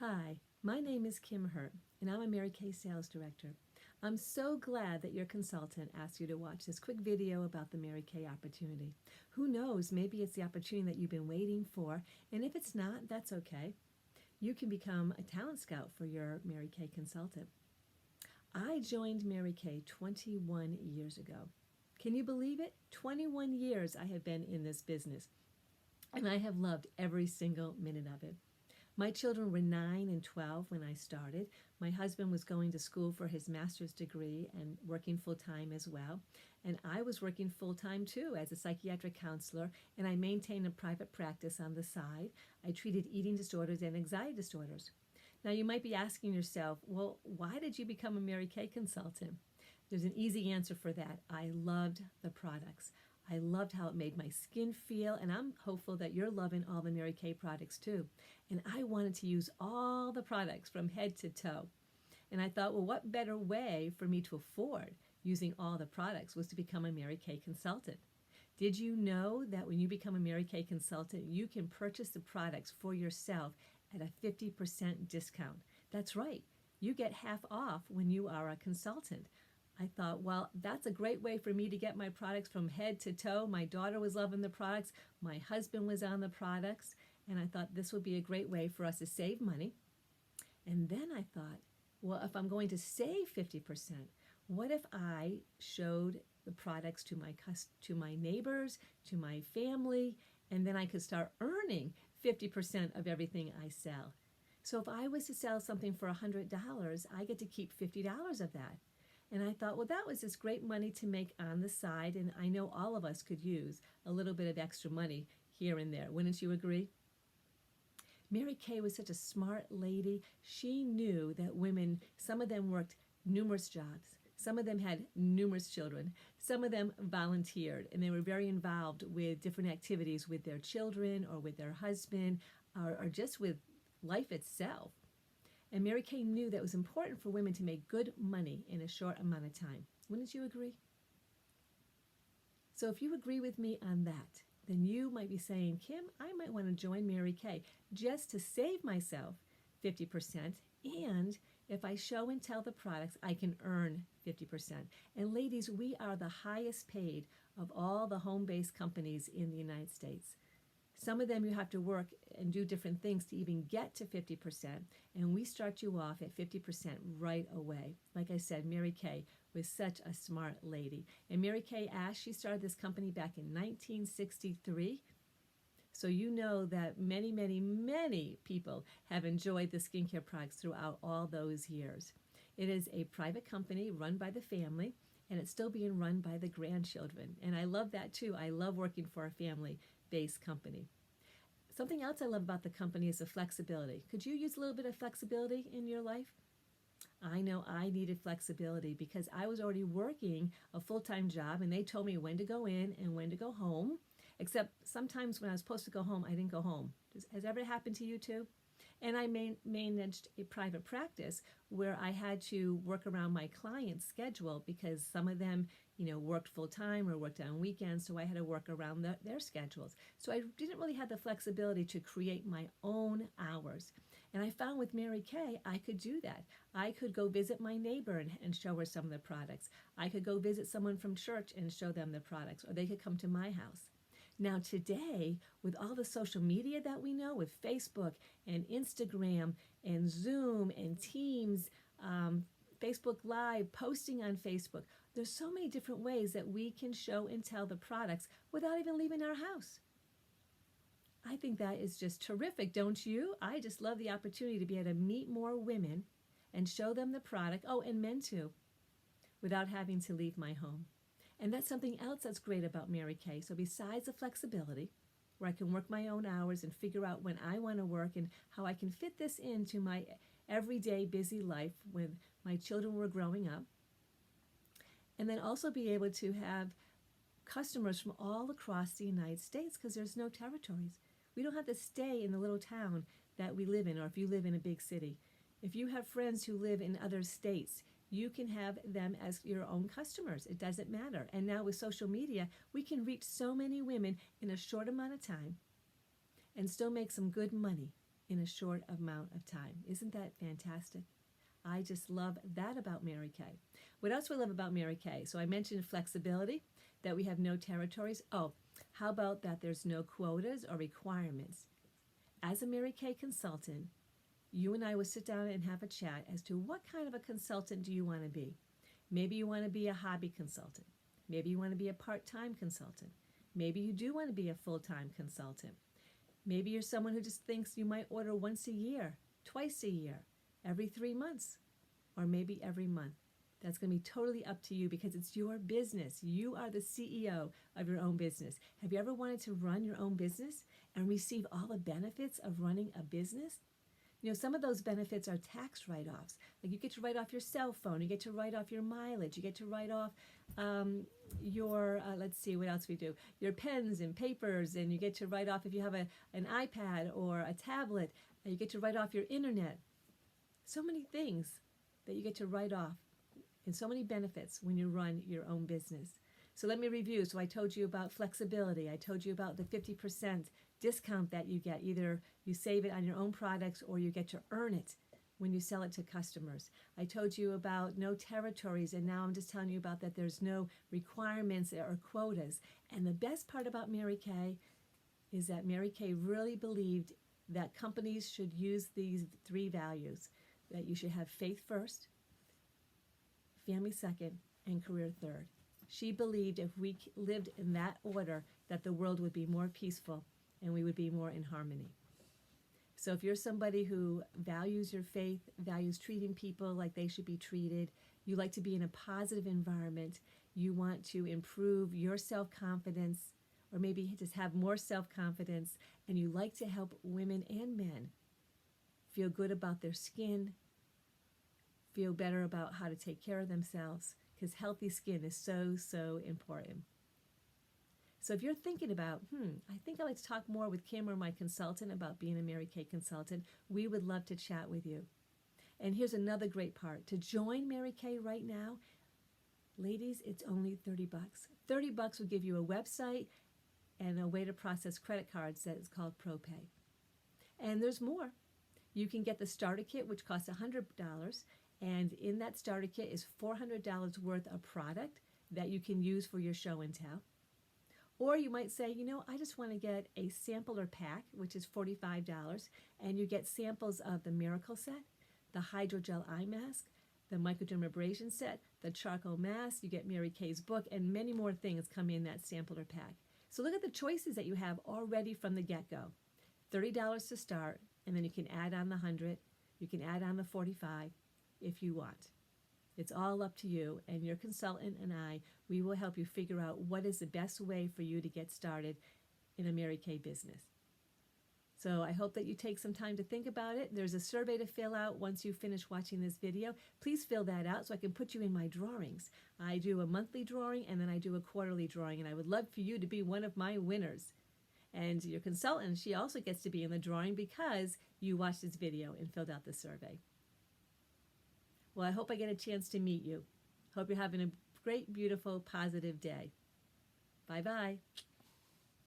Hi, my name is Kim Hurt, and I'm a Mary Kay Sales Director. I'm so glad that your consultant asked you to watch this quick video about the Mary Kay opportunity. Who knows, maybe it's the opportunity that you've been waiting for, and if it's not, that's okay. You can become a talent scout for your Mary Kay consultant. I joined Mary Kay 21 years ago. Can you believe it? 21 years I have been in this business, and I have loved every single minute of it. My children were 9 and 12 when I started. My husband was going to school for his master's degree and working full-time as well. And I was working full-time too as a psychiatric counselor, and I maintained a private practice on the side. I treated eating disorders and anxiety disorders. Now you might be asking yourself, well, why did you become a Mary Kay consultant? There's an easy answer for that. I loved the products. I loved how it made my skin feel, and I'm hopeful that you're loving all the Mary Kay products too. And I wanted to use all the products from head to toe. And I thought, well, what better way for me to afford using all the products was to become a Mary Kay consultant. Did you know that when you become a Mary Kay consultant, you can purchase the products for yourself at a 50% discount? That's right. You get half off when you are a consultant. I thought, well, that's a great way for me to get my products from head to toe. My daughter was loving the products. My husband was on the products. And I thought this would be a great way for us to save money. And then I thought, well, if I'm going to save 50%, what if I showed the products to my neighbors, to my family, and then I could start earning 50% of everything I sell. So if I was to sell something for $100, I get to keep $50 of that. And I thought, well, that was just great money to make on the side, and I know all of us could use a little bit of extra money here and there. Wouldn't you agree? Mary Kay was such a smart lady. She knew that women, some of them worked numerous jobs. Some of them had numerous children. Some of them volunteered, and they were very involved with different activities with their children or with their husband or just with life itself. And Mary Kay knew that it was important for women to make good money in a short amount of time. Wouldn't you agree? So if you agree with me on that, then you might be saying, Kim, I might want to join Mary Kay just to save myself 50%. And if I show and tell the products, I can earn 50%. And ladies, we are the highest paid of all the home-based companies in the United States. Some of them you have to work and do different things to even get to 50%, and we start you off at 50% right away. Like I said, Mary Kay was such a smart lady. And Mary Kay Ash, she started this company back in 1963. So you know that many, many, many people have enjoyed the skincare products throughout all those years. It is a private company run by the family, and it's still being run by the grandchildren. And I love that too. I love working for a family-based company. Something else I love about the company is the flexibility. Could you use a little bit of flexibility in your life? I know I needed flexibility because I was already working a full-time job, and they told me when to go in and when to go home, except sometimes when I was supposed to go home, I didn't go home. Has that ever happened to you too? And I managed a private practice where I had to work around my client's schedule because some of them, worked full-time or worked on weekends, so I had to work around their schedules. So I didn't really have the flexibility to create my own hours. And I found with Mary Kay, I could do that. I could go visit my neighbor and show her some of the products. I could go visit someone from church and show them the products, or they could come to my house. Now today, with all the social media that we know, with Facebook and Instagram and Zoom and Teams, Facebook Live, posting on Facebook, there's so many different ways that we can show and tell the products without even leaving our house. I think that is just terrific, don't you? I just love the opportunity to be able to meet more women and show them the product, and men too, without having to leave my home. And that's something else that's great about Mary Kay. So besides the flexibility, where I can work my own hours and figure out when I want to work and how I can fit this into my everyday busy life when my children were growing up, and then also be able to have customers from all across the United States because there's no territories. We don't have to stay in the little town that we live in, or if you live in a big city. If you have friends who live in other states, you can have them as your own customers. It doesn't matter. And now with social media, we can reach so many women in a short amount of time and still make some good money. in a short amount of time. Isn't that fantastic? I just love that about Mary Kay. What else do I love about Mary Kay? So I mentioned flexibility, that we have no territories. Oh, how about that there's no quotas or requirements? As a Mary Kay consultant, you and I would sit down and have a chat as to what kind of a consultant do you want to be. Maybe you want to be a hobby consultant. Maybe you want to be a part-time consultant. Maybe you do want to be a full-time consultant. Maybe you're someone who just thinks you might order once a year, twice a year, every 3 months, or maybe every month. That's going to be totally up to you because it's your business. You are the CEO of your own business. Have you ever wanted to run your own business and receive all the benefits of running a business? You know, some of those benefits are tax write-offs. Like you get to write off your cell phone, you get to write off your mileage, you get to write off let's see, what else we do? Your pens and papers, and you get to write off if you have an iPad or a tablet, and you get to write off your internet. So many things that you get to write off, and so many benefits when you run your own business. So let me review. So I told you about flexibility. I told you about the 50% discount that you get. Either you save it on your own products or you get to earn it when you sell it to customers. I told you about no territories, and now I'm just telling you about that there's no requirements or quotas. And the best part about Mary Kay is that Mary Kay really believed that companies should use these 3 values, that you should have faith first, family second, and career third. She believed if we lived in that order, that the world would be more peaceful and we would be more in harmony. So if you're somebody who values your faith, values treating people like they should be treated, you like to be in a positive environment, you want to improve your self-confidence, or maybe just have more self-confidence, and you like to help women and men feel good about their skin, feel better about how to take care of themselves, because healthy skin is so, so important. So if you're thinking about, I think I'd like to talk more with Kim or my consultant about being a Mary Kay consultant, we would love to chat with you. And here's another great part. To join Mary Kay right now, ladies, it's only $30. $30 will give you a website and a way to process credit cards that is called ProPay. And there's more. You can get the starter kit, which costs $100, and in that starter kit is $400 worth of product that you can use for your show and tell. Or you might say, you know, I just want to get a sampler pack, which is $45, and you get samples of the Miracle Set, the Hydrogel Eye Mask, the Microdermabrasion Set, the Charcoal Mask, you get Mary Kay's book, and many more things come in that sampler pack. So look at the choices that you have already from the get-go. $30 to start, and then you can add on the 100, you can add on the 45 if you want. It's all up to you, and your consultant and I, we will help you figure out what is the best way for you to get started in a Mary Kay business. So I hope that you take some time to think about it. There's a survey to fill out once you finish watching this video. Please fill that out so I can put you in my drawings. I do a monthly drawing, and then I do a quarterly drawing, and I would love for you to be one of my winners. And your consultant, she also gets to be in the drawing because you watched this video and filled out the survey. Well, I hope I get a chance to meet you. Hope you're having a great, beautiful, positive day. Bye-bye.